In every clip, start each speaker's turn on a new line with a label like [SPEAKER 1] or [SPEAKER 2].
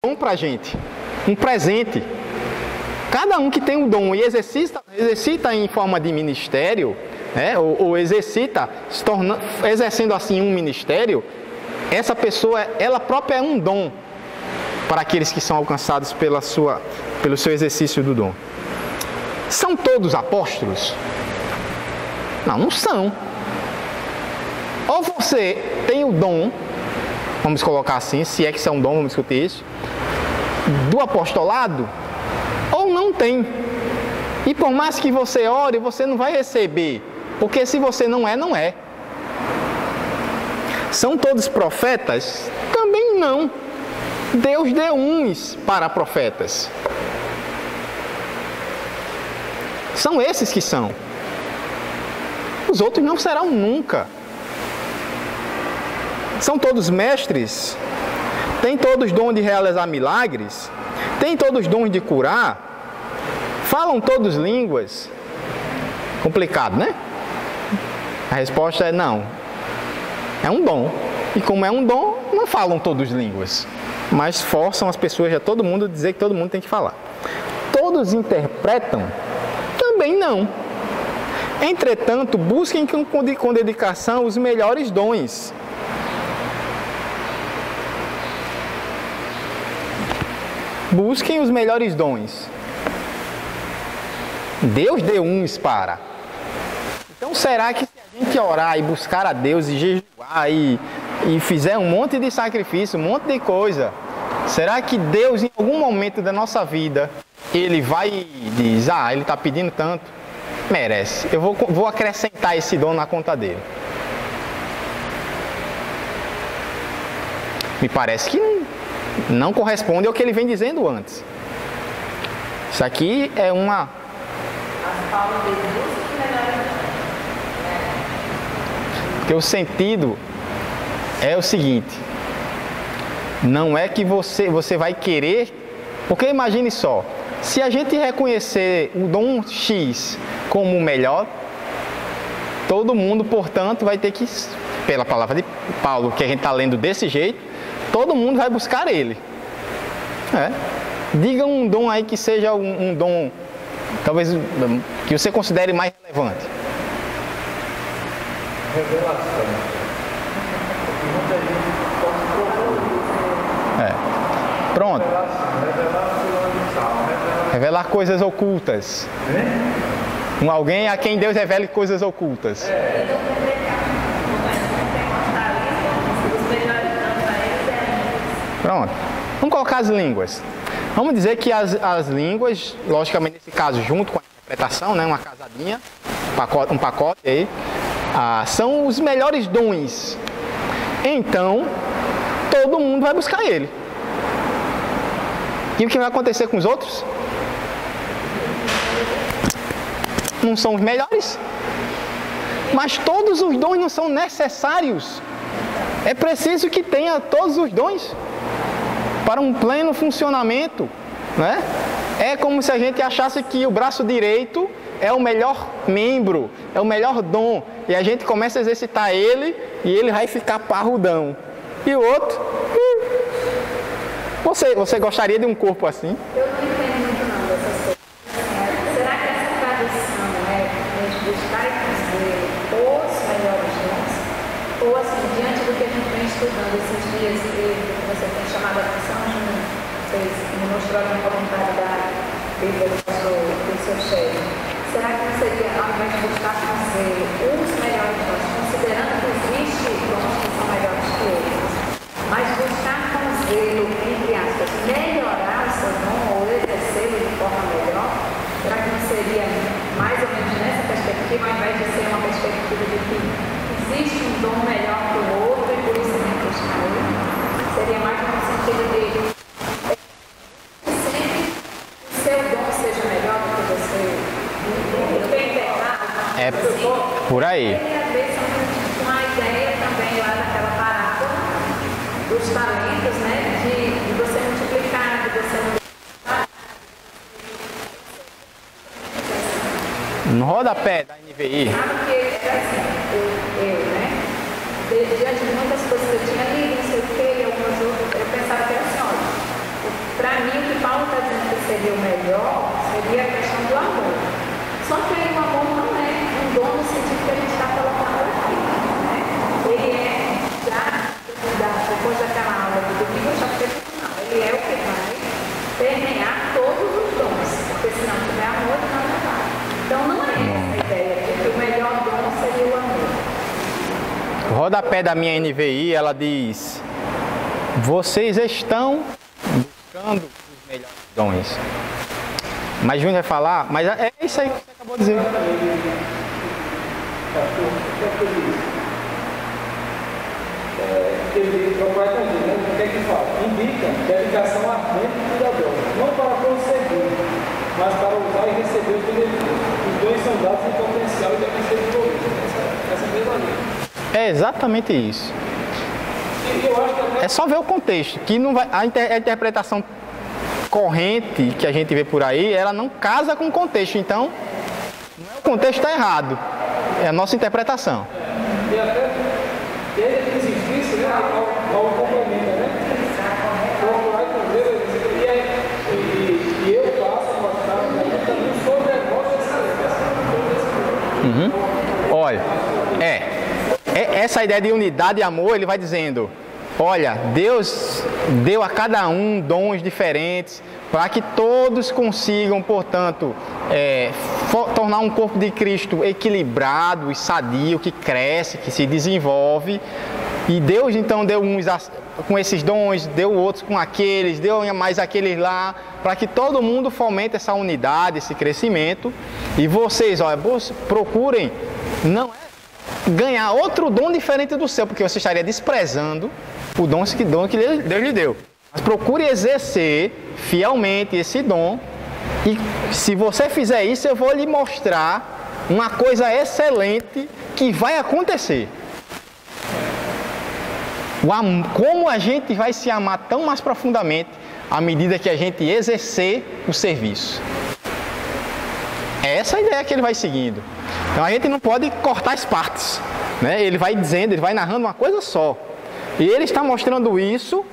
[SPEAKER 1] dom para a gente, um presente. Cada um que tem um dom e exercita em forma de ministério, né, ou exercita, exercendo assim um ministério, essa pessoa, ela própria é um dom para aqueles que são alcançados pelo seu exercício do dom. São todos apóstolos? Não, não são. Ou você tem o dom, vamos colocar assim, se é que isso é um dom, vamos discutir isso, do apostolado, ou não tem. E por mais que você ore, você não vai receber, porque se você não é, não é. São todos profetas? Também não. Deus deu uns para profetas. São esses que são. Os outros não serão nunca. São todos mestres? Tem todos dom de realizar milagres? Tem todos dons de curar? Falam todos línguas? Complicado, né? A resposta é não. É um dom. E como é um dom, não falam todos línguas. Mas forçam as pessoas, a todo mundo, dizer que todo mundo tem que falar. Todos interpretam? Também não. Entretanto, busquem com dedicação os melhores dons. Busquem os melhores dons. Deus deu uns para. Então será que se a gente orar e buscar a Deus e jejuar e fizer um monte de sacrifício, um monte de coisa, será que Deus em algum momento da nossa vida, Ele vai e diz, Ele está pedindo tanto, merece, eu vou acrescentar esse dom na conta dele? Me parece que não corresponde ao que ele vem dizendo antes. Isso aqui é uma... Porque o sentido é o seguinte, não é que você vai querer, porque imagine só, se a gente reconhecer o dom X como o melhor, todo mundo, portanto, vai ter que, pela palavra de Paulo, que a gente está lendo desse jeito, todo mundo vai buscar ele. Diga um dom aí que seja um dom, talvez, que você considere mais relevante.
[SPEAKER 2] Revelação. Muita gente pode propor.
[SPEAKER 1] Pronto.
[SPEAKER 2] Revelar
[SPEAKER 1] coisas ocultas. Alguém a quem Deus revele coisas ocultas. Pronto. Vamos colocar as línguas. Vamos dizer que as línguas, logicamente nesse caso, junto com a interpretação, né, uma casadinha, um pacote aí, são os melhores dons. Então, todo mundo vai buscar ele. E o que vai acontecer com os outros? Não são os melhores. Mas todos os dons não são necessários. É preciso que tenha todos os dons para um pleno funcionamento, né? É como se a gente achasse que o braço direito é o melhor membro, é o melhor dom, e a gente começa a exercitar ele e ele vai ficar parrudão. E o outro, você gostaria de um corpo assim?
[SPEAKER 3] Eu não entendo muito não dessas coisas. Será que essa tradução é de buscar e fazer os melhores dons? Ou assim, diante do que a gente vem estudando esses dias e que você tem chamado a atenção, vocês me mostraram no comentário da Bíblia do seu chefe. Será que não seria, ao invés de buscar fazer os melhores dons, considerando que existem dons que são melhores que outros, mas buscar com zelo, entre aspas, melhorar o seu dom ou exercê-lo de forma melhor? Será que não seria mais ou menos nessa perspectiva, ao invés de ser uma perspectiva de que existe um dom melhor que o outro e por isso tem que buscar ele? Seria mais no sentido de sempre o seu dom seja melhor do que você.
[SPEAKER 1] É por aí.
[SPEAKER 3] Uma ideia também lá naquela parábola dos talentos, né? De você multiplicar, de você multiplicar.
[SPEAKER 1] No rodapé da NVI.
[SPEAKER 3] Sabe que era assim, eu, né? Diante de muitas coisas que eu tinha lido, não sei o que, e algumas outras, eu pensava que era assim, olha, o ele é o que vai permear todos os dons, porque se não tiver amor, nada vai. Então não é essa a ideia de que o melhor dom seria o amor.
[SPEAKER 1] O rodapé da minha NVI, ela diz: vocês estão buscando os melhores dons. Mas Júnior vai falar, mas é isso aí que você acabou de dizer.
[SPEAKER 2] Ele procurar entender, né? O que é que fala? Indica dedicação ardente e cuidadosa, não para conseguir, mas para usar e receber os benefícios. Os dons são dados em potencial e devem ser desenvolvidos. Essa mesma linha.
[SPEAKER 1] É exatamente isso.
[SPEAKER 2] E eu acho que até
[SPEAKER 1] É só ver o contexto, que não vai, a interpretação corrente que a gente vê por aí, ela não casa com o contexto. Então, não é o contexto está errado, é a nossa interpretação.
[SPEAKER 2] e até ele insistisse, né? Ao complementa, né? Procurar entender e eu passo a mostrar também sobre a nossa excelência.
[SPEAKER 1] Olha, essa ideia de unidade e amor, ele vai dizendo: olha, Deus deu a cada um dons diferentes para que todos consigam, portanto, tornar um corpo de Cristo equilibrado e sadio, que cresce, que se desenvolve. E Deus então deu uns com esses dons, deu outros com aqueles, deu mais aqueles lá, para que todo mundo fomente essa unidade, esse crescimento. E vocês, olha, procurem não ganhar outro dom diferente do seu, porque você estaria desprezando o dom que Deus lhe deu. Mas procure exercer fielmente esse dom, e se você fizer isso, eu vou lhe mostrar uma coisa excelente que vai acontecer. Como a gente vai se amar tão mais profundamente à medida que a gente exercer o serviço. É essa a ideia que ele vai seguindo. Então a gente não pode cortar as partes, né? Ele vai dizendo, ele vai narrando uma coisa só. E ele está mostrando isso,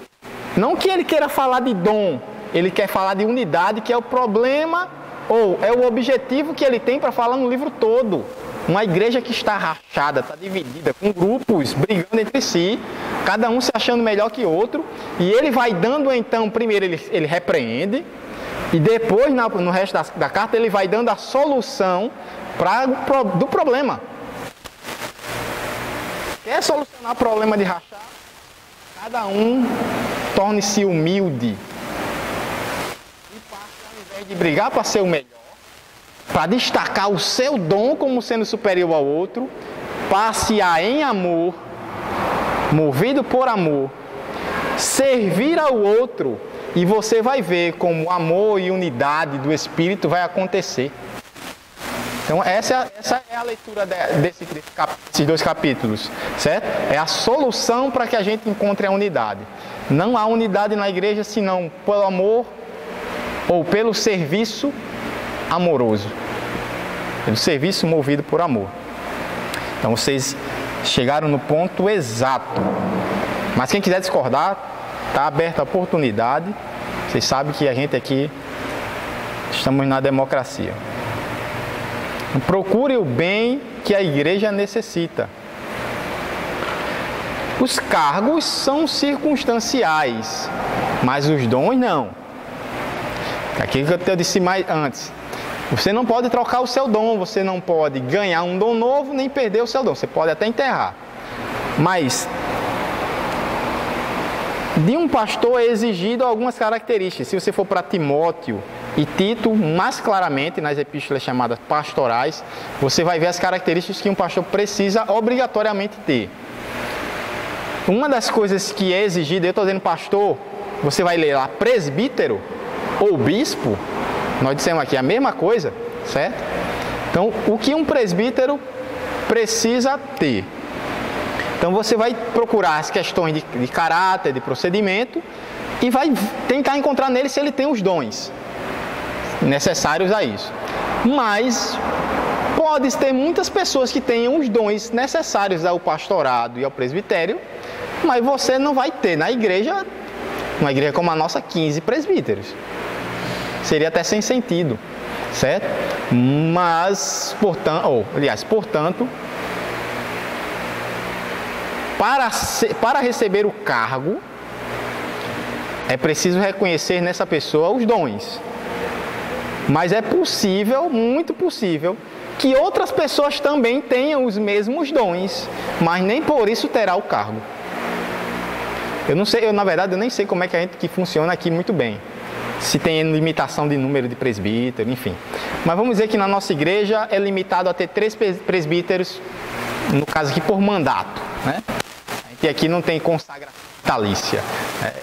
[SPEAKER 1] não que ele queira falar de dom, ele quer falar de unidade, que é o problema, ou é o objetivo que ele tem para falar no livro todo. Uma igreja que está rachada, está dividida, com grupos brigando entre si, cada um se achando melhor que outro, e ele vai dando então, primeiro ele repreende, e depois no resto da carta ele vai dando a solução do problema. Quer solucionar o problema de rachar? Cada um torne-se humilde e passe, ao invés de brigar para ser o melhor, para destacar o seu dom como sendo superior ao outro, passe a em amor, movido por amor, servir ao outro, e você vai ver como o amor e unidade do Espírito vai acontecer. Então essa é a leitura desses dois capítulos, certo? É a solução para que a gente encontre a unidade. Não há unidade na igreja senão pelo amor ou pelo serviço amoroso. Pelo serviço movido por amor. Então vocês chegaram no ponto exato. Mas quem quiser discordar, está aberta a oportunidade. Vocês sabem que a gente aqui estamos na democracia. Procure o bem que a igreja necessita. Os cargos são circunstanciais, mas os dons não. Aquilo que eu disse mais antes. Você não pode trocar o seu dom, você não pode ganhar um dom novo, nem perder o seu dom. Você pode até enterrar. Mas de um pastor é exigido algumas características. Se você for para Timóteo e Tito, mais claramente nas epístolas chamadas pastorais, você vai ver as características que um pastor precisa obrigatoriamente ter. Uma das coisas que é exigida, eu estou dizendo pastor, você vai ler lá presbítero ou bispo, nós dissemos aqui a mesma coisa, certo? Então, o que um presbítero precisa ter? Então você vai procurar as questões de caráter, de procedimento, e vai tentar encontrar nele se ele tem os dons necessários a isso. Mas pode ter muitas pessoas que tenham os dons necessários ao pastorado e ao presbitério, mas você não vai ter na igreja, uma igreja como a nossa, 15 presbíteros. Seria até sem sentido, certo? Mas, portanto, para receber o cargo, É preciso reconhecer nessa pessoa os dons. Mas é possível, muito possível, que outras pessoas também tenham os mesmos dons, mas nem por isso terá o cargo. Eu não sei, na verdade, eu nem sei como é que funciona aqui muito bem. Se tem limitação de número de presbíteros, enfim. Mas vamos dizer que na nossa igreja é limitado a ter 3 presbíteros, no caso aqui por mandato, né? E aqui não tem consagração vitalícia,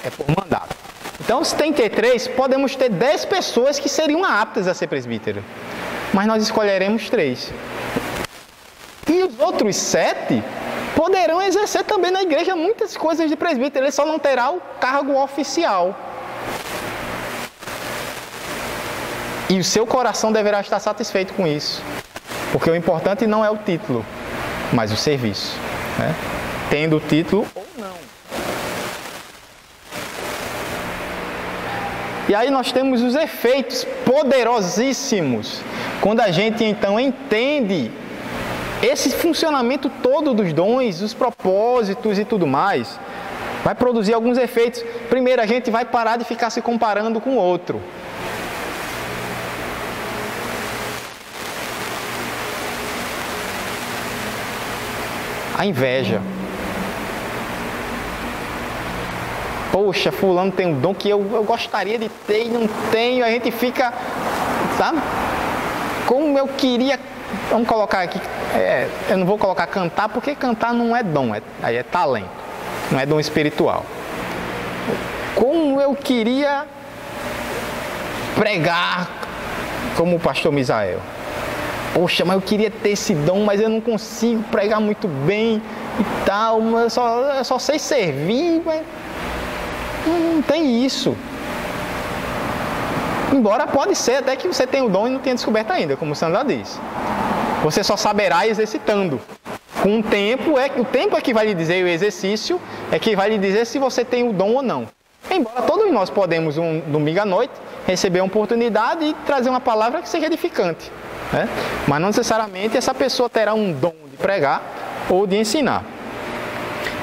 [SPEAKER 1] é por mandato. Então, se tem que ter 3, podemos ter 10 pessoas que seriam aptas a ser presbítero. Mas nós escolheremos 3. E os outros 7 poderão exercer também na igreja muitas coisas de presbítero. Ele só não terá o cargo oficial. E o seu coração deverá estar satisfeito com isso. Porque o importante não é o título, mas o serviço, né? Tendo o título ou não. E aí nós temos os efeitos poderosíssimos quando a gente então entende esse funcionamento todo dos dons, os propósitos e tudo mais. Vai produzir alguns efeitos. Primeiro, a gente vai parar de ficar se comparando com o outro. A inveja. Poxa, fulano tem um dom que eu gostaria de ter e não tenho. A gente fica, sabe? Como eu queria... Vamos colocar aqui... eu não vou colocar cantar, porque cantar não é dom. Aí é talento. Não é dom espiritual. Como eu queria pregar como o pastor Misael. Poxa, mas eu queria ter esse dom, mas eu não consigo pregar muito bem e tal. Mas eu só sei servir, mas... Não tem isso. Embora pode ser até que você tenha o dom e não tenha descoberto ainda, como o Sandra diz. Você só saberá exercitando. Com o tempo é que vai lhe dizer, o exercício é que vai lhe dizer se você tem o dom ou não. Embora todos nós podemos, um domingo à noite, receber uma oportunidade e trazer uma palavra que seja edificante, né? Mas não necessariamente essa pessoa terá um dom de pregar ou de ensinar.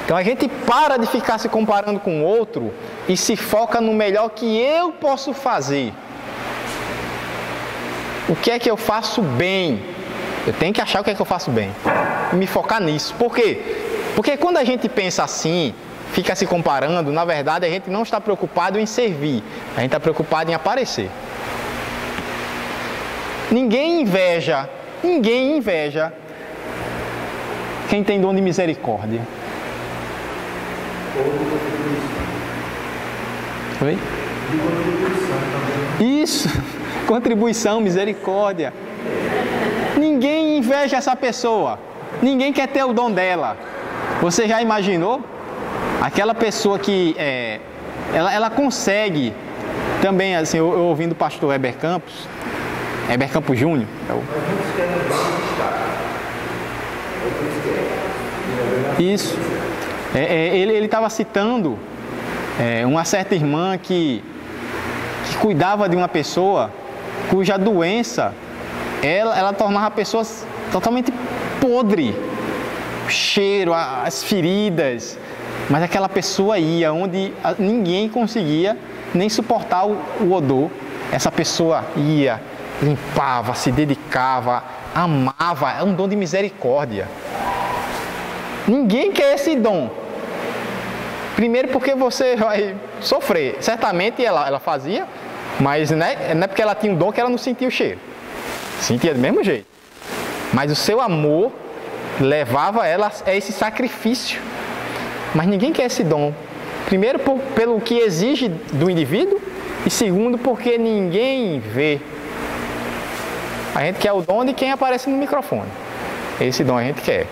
[SPEAKER 1] Então a gente para de ficar se comparando com o outro e se foca no melhor que eu posso fazer. O que é que eu faço bem? Eu tenho que achar o que é que eu faço bem e me focar nisso. Por quê? Porque quando a gente pensa assim, fica se comparando, na verdade a gente não está preocupado em servir, a gente está preocupado em aparecer. Ninguém inveja quem tem dom de misericórdia. Oi? Isso, contribuição, misericórdia. Ninguém inveja essa pessoa. Ninguém quer ter o dom dela. Você já imaginou? Aquela pessoa que ela consegue também, assim, eu ouvindo o pastor Heber Campos Júnior. Isso. Ele estava citando uma certa irmã que cuidava de uma pessoa cuja doença ela tornava a pessoa totalmente podre, o cheiro, as feridas, mas aquela pessoa ia onde ninguém conseguia nem suportar o odor. Essa pessoa ia, limpava, se dedicava, amava, é um dom de misericórdia. Ninguém quer esse dom. Primeiro porque você vai sofrer. Certamente ela fazia, mas não é porque ela tinha um dom que ela não sentia o cheiro. Sentia do mesmo jeito. Mas o seu amor levava ela a esse sacrifício. Mas ninguém quer esse dom. Primeiro pelo que exige do indivíduo e segundo porque ninguém vê. A gente quer o dom de quem aparece no microfone. Esse dom a gente quer.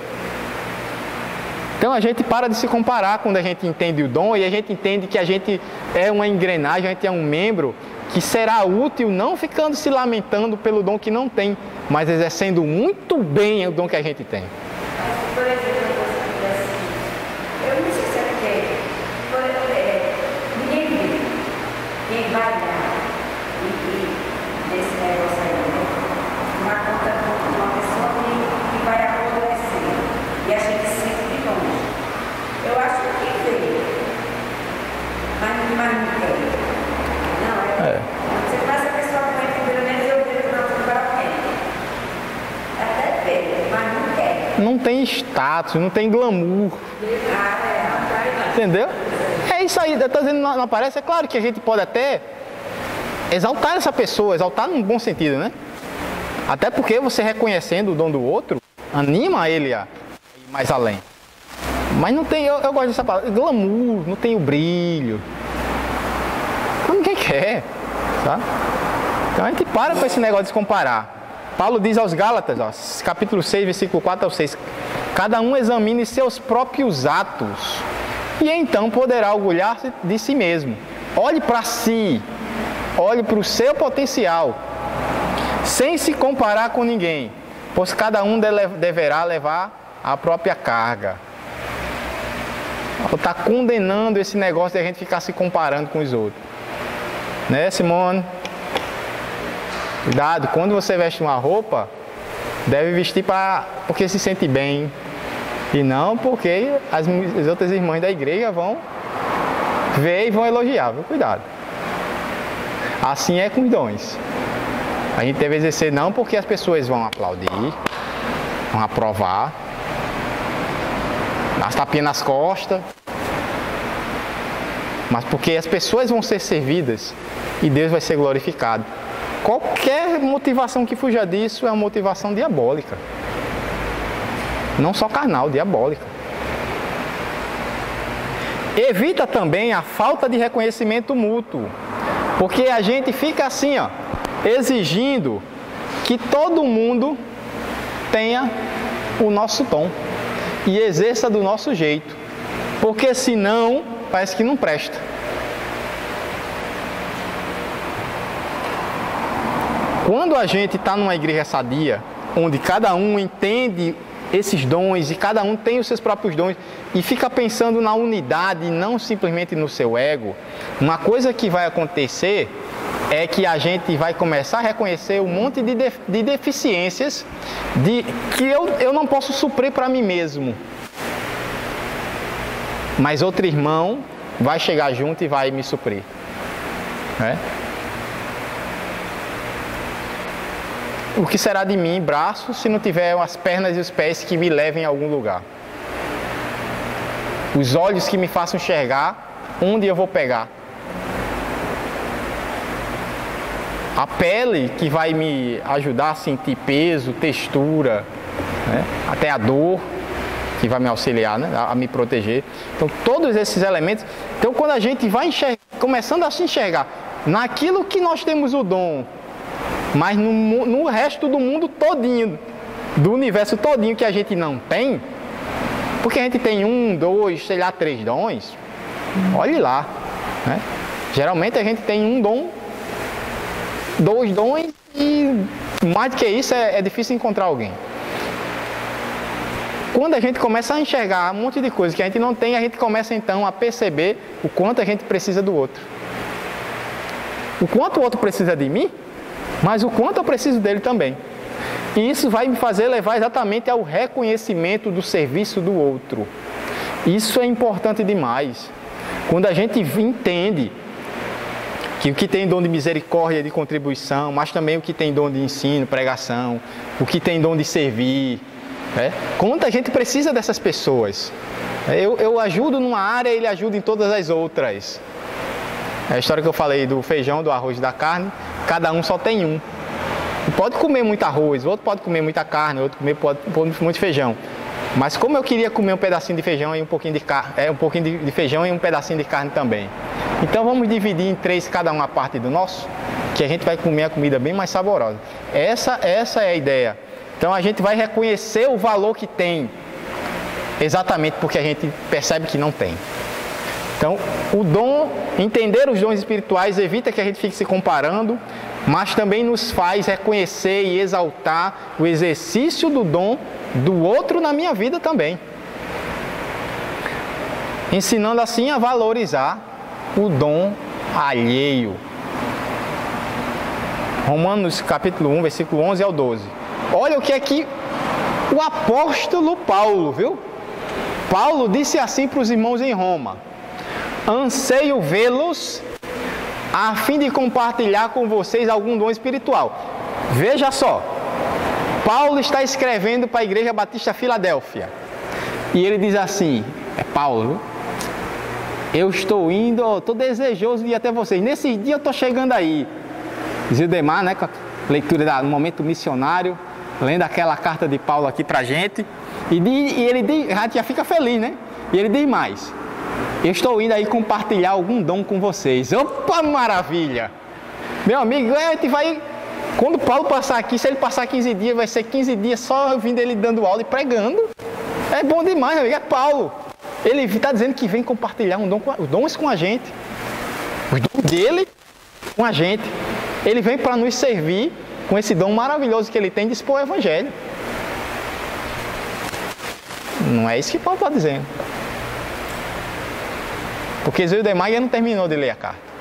[SPEAKER 1] Então a gente para de se comparar quando a gente entende o dom e a gente entende que a gente é uma engrenagem, a gente é um membro que será útil não ficando se lamentando pelo dom que não tem, mas exercendo muito bem o dom que a gente tem.
[SPEAKER 3] Por exemplo, eu não sei se é porque ninguém vê, quem vai dar nesse negócio aí, né? Uma conta de uma pessoa que vai acontecer e a gente sente de longe. Eu acho que vê, mas não quer.
[SPEAKER 1] não tem status, não tem glamour. Entendeu? É isso aí, eu estou dizendo, não aparece. É claro que a gente pode até exaltar essa pessoa, exaltar num bom sentido, né? Até porque você reconhecendo o dom do outro, anima ele a ir mais além. Mas não tem, eu gosto dessa palavra, glamour, não tem o brilho. Então ninguém quer, sabe? Então a gente para com esse negócio de se comparar. Paulo diz aos Gálatas, ó, capítulo 6, versículo 4 ao 6, cada um examine seus próprios atos, e então poderá orgulhar-se de si mesmo. Olhe para si, olhe para o seu potencial, sem se comparar com ninguém, pois cada um deverá levar a própria carga. Está condenando esse negócio de a gente ficar se comparando com os outros. Né, Simone? Cuidado, quando você veste uma roupa, deve vestir porque se sente bem. E não porque as outras irmãs da igreja vão ver e vão elogiar, viu? Cuidado. Assim é com os dons. A gente deve exercer não porque as pessoas vão aplaudir, vão aprovar, dar tapinhas nas costas, mas porque as pessoas vão ser servidas e Deus vai ser glorificado. Qualquer motivação que fuja disso é uma motivação diabólica. Não só carnal, diabólica. Evita também a falta de reconhecimento mútuo. Porque a gente fica assim, ó, exigindo que todo mundo tenha o nosso tom e exerça do nosso jeito. Porque senão, parece que não presta. Quando a gente está numa igreja sadia, onde cada um entende esses dons e cada um tem os seus próprios dons e fica pensando na unidade e não simplesmente no seu ego, uma coisa que vai acontecer é que a gente vai começar a reconhecer um monte de deficiências que eu não posso suprir para mim mesmo. Mas outro irmão vai chegar junto e vai me suprir. Né? O que será de mim, braço, se não tiver as pernas e os pés que me levem a algum lugar? Os olhos que me façam enxergar onde eu vou pegar? A pele que vai me ajudar a sentir peso, textura, né? Até a dor que vai me auxiliar, né? A me proteger. Então, todos esses elementos. Então, quando a gente vai começando a se enxergar naquilo que nós temos o dom, mas no resto do mundo todinho, do universo todinho que a gente não tem, porque a gente tem 1, 2, sei lá, 3 dons, olhe lá, né? Geralmente a gente tem 1 dom, 2 dons e mais do que isso é difícil encontrar alguém. Quando a gente começa a enxergar um monte de coisas que a gente não tem, a gente começa então a perceber o quanto a gente precisa do outro. O quanto o outro precisa de mim, mas o quanto eu preciso dele também. E isso vai me fazer levar exatamente ao reconhecimento do serviço do outro. Isso é importante demais. Quando a gente entende que o que tem dom de misericórdia, de contribuição, mas também o que tem dom de ensino, pregação, o que tem dom de servir, né? Quanto a gente precisa dessas pessoas. Eu ajudo numa área, ele ajuda em todas as outras. É a história que eu falei do feijão, do arroz e da carne, cada um só tem um. Pode comer muito arroz, o outro pode comer muita carne, o outro pode comer muito feijão. Mas como eu queria comer um pedacinho de feijão e um pouquinho de carne, um pouquinho de feijão e um pedacinho de carne também. Então vamos dividir em 3, cada um a parte do nosso, que a gente vai comer a comida bem mais saborosa. Essa é a ideia. Então a gente vai reconhecer o valor que tem, exatamente porque a gente percebe que não tem. Então, o dom, entender os dons espirituais evita que a gente fique se comparando, mas também nos faz reconhecer e exaltar o exercício do dom do outro na minha vida também. Ensinando assim a valorizar o dom alheio. Romanos capítulo 1, versículo 11 ao 12. Olha o que é que o apóstolo Paulo, viu? Paulo disse assim para os irmãos em Roma: anseio vê-los a fim de compartilhar com vocês algum dom espiritual. Veja só, Paulo está escrevendo para a Igreja Batista Filadélfia. E ele diz assim, é Paulo, eu estou indo, estou desejoso de ir até vocês. Nesse dia eu estou chegando aí. Zildemar, né, com a leitura do momento missionário, lendo aquela carta de Paulo aqui para a gente. E ele diz, já fica feliz, né? E ele diz mais, eu estou indo aí compartilhar algum dom com vocês. Opa, maravilha! Meu amigo, a gente vai... Quando Paulo passar aqui, se ele passar 15 dias, vai ser 15 dias só vindo ele dando aula e pregando. É bom demais, meu amigo. É Paulo. Ele está dizendo que vem compartilhar os dons com a gente. Os dons dele com a gente. Ele vem para nos servir com esse dom maravilhoso que ele tem de expor o Evangelho. Não é isso que Paulo está dizendo. Porque Zildemar ainda não terminou de ler a carta.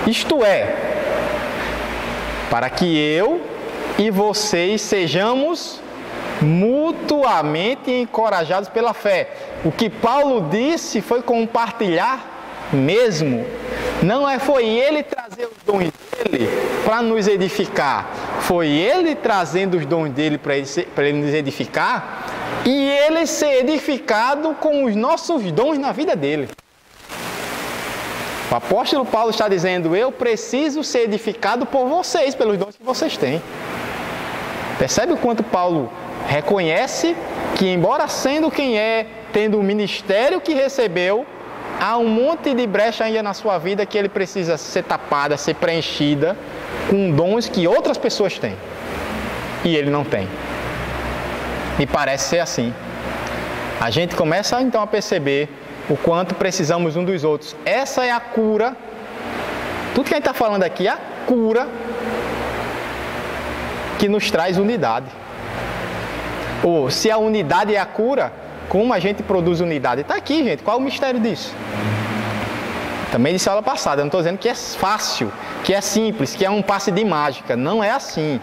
[SPEAKER 1] Isto é, para que eu e vocês sejamos mutuamente encorajados pela fé. O que Paulo disse foi compartilhar mesmo. Não foi ele trazer os dons dele para nos edificar. Foi ele trazendo os dons dele para ele nos edificar e ele ser edificado com os nossos dons na vida dele. O apóstolo Paulo está dizendo, eu preciso ser edificado por vocês, pelos dons que vocês têm. Percebe o quanto Paulo reconhece que, embora sendo quem é, tendo o ministério que recebeu, há um monte de brecha ainda na sua vida que ele precisa ser tapada, ser preenchida com dons que outras pessoas têm. E ele não tem. E parece ser assim. A gente começa então a perceber o quanto precisamos um dos outros. Essa é a cura. Tudo que a gente está falando aqui é a cura que nos traz unidade. Ou se a unidade é a cura, como a gente produz unidade? Está aqui, gente. Qual é o mistério disso? Também disse aula passada. Eu não estou dizendo que é fácil, que é simples, que é um passe de mágica. Não é assim.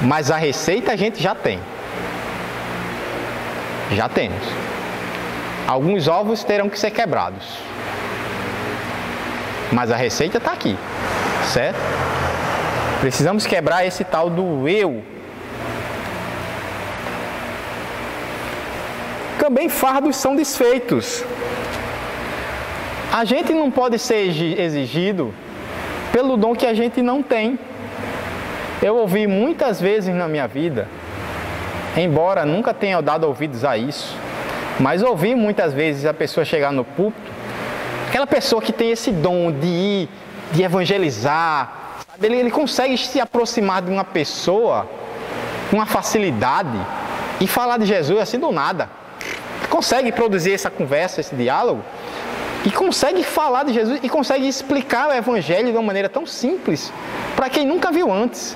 [SPEAKER 1] Mas a receita a gente já tem. Já temos. Alguns ovos terão que ser quebrados. Mas a receita está aqui, certo? Precisamos quebrar esse tal do eu. Também fardos são desfeitos. A gente não pode ser exigido pelo dom que a gente não tem. Eu ouvi muitas vezes na minha vida, embora nunca tenha dado ouvidos a isso, mas ouvi muitas vezes a pessoa chegar no púlpito, aquela pessoa que tem esse dom de ir, de evangelizar, sabe? Ele consegue se aproximar de uma pessoa com uma facilidade e falar de Jesus assim do nada. Consegue produzir essa conversa, esse diálogo, e consegue falar de Jesus e consegue explicar o Evangelho de uma maneira tão simples para quem nunca viu antes.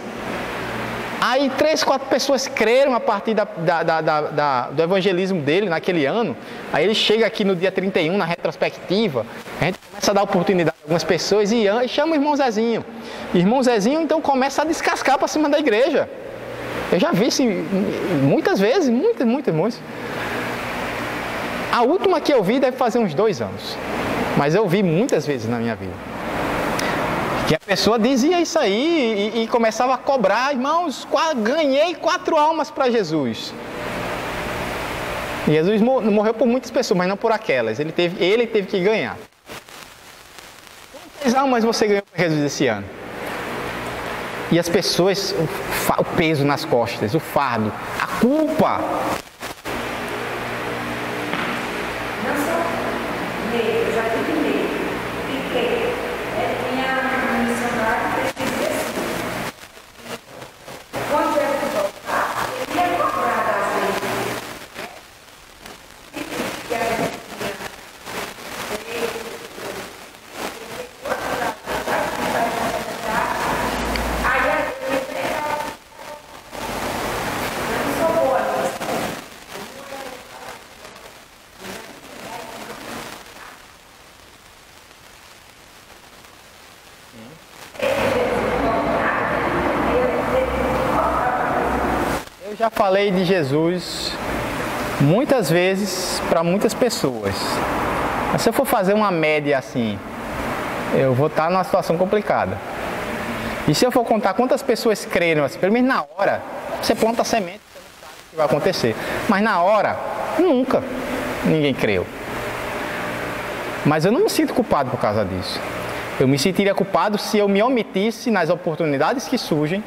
[SPEAKER 1] Aí 3, 4 pessoas creram a partir do evangelismo dele naquele ano. Aí ele chega aqui no dia 31, na retrospectiva. A gente começa a dar oportunidade a algumas pessoas e chama o irmão Zezinho. Irmão Zezinho então começa a descascar para cima da igreja. Eu já vi isso muitas vezes, muitas. A última que eu vi deve fazer uns 2 anos. Mas eu vi muitas vezes na minha vida. Que a pessoa dizia isso aí e começava a cobrar, irmãos, ganhei 4 almas para Jesus. E Jesus morreu por muitas pessoas, mas não por aquelas. Ele teve que ganhar. Quantas almas você ganhou para Jesus esse ano? E as pessoas, o peso nas costas, o fardo, a culpa. Já falei de Jesus muitas vezes para muitas pessoas. Mas se eu for fazer uma média assim, eu vou estar numa situação complicada. E se eu for contar quantas pessoas creram, assim, pelo menos na hora, você planta a semente, você não sabe o que vai acontecer. Mas na hora, nunca ninguém creu. Mas eu não me sinto culpado por causa disso. Eu me sentiria culpado se eu me omitisse nas oportunidades que surgem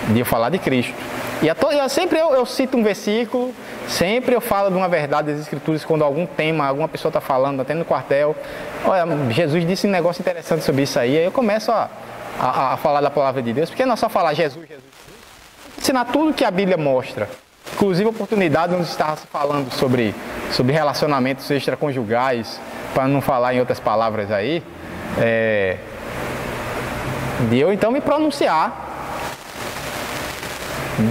[SPEAKER 1] de eu falar de Cristo. E sempre eu cito um versículo, sempre eu falo de uma verdade das Escrituras quando algum tema, alguma pessoa está falando, até no quartel. Olha, Jesus disse um negócio interessante sobre isso aí. Aí eu começo a falar da palavra de Deus, porque não é só falar Jesus, Jesus, Jesus. Ensinar tudo que a Bíblia mostra. Inclusive a oportunidade onde estava falando sobre relacionamentos extraconjugais, para não falar em outras palavras aí, de eu então me pronunciar,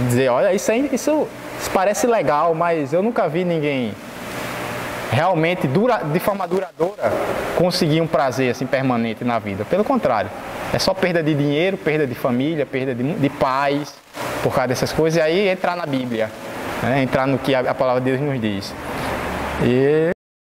[SPEAKER 1] dizer, olha, isso parece legal, mas eu nunca vi ninguém realmente, de forma duradoura, conseguir um prazer assim, permanente na vida. Pelo contrário, é só perda de dinheiro, perda de família, perda de paz, por causa dessas coisas, e aí entrar na Bíblia, né? Entrar no que a palavra de Deus nos diz. E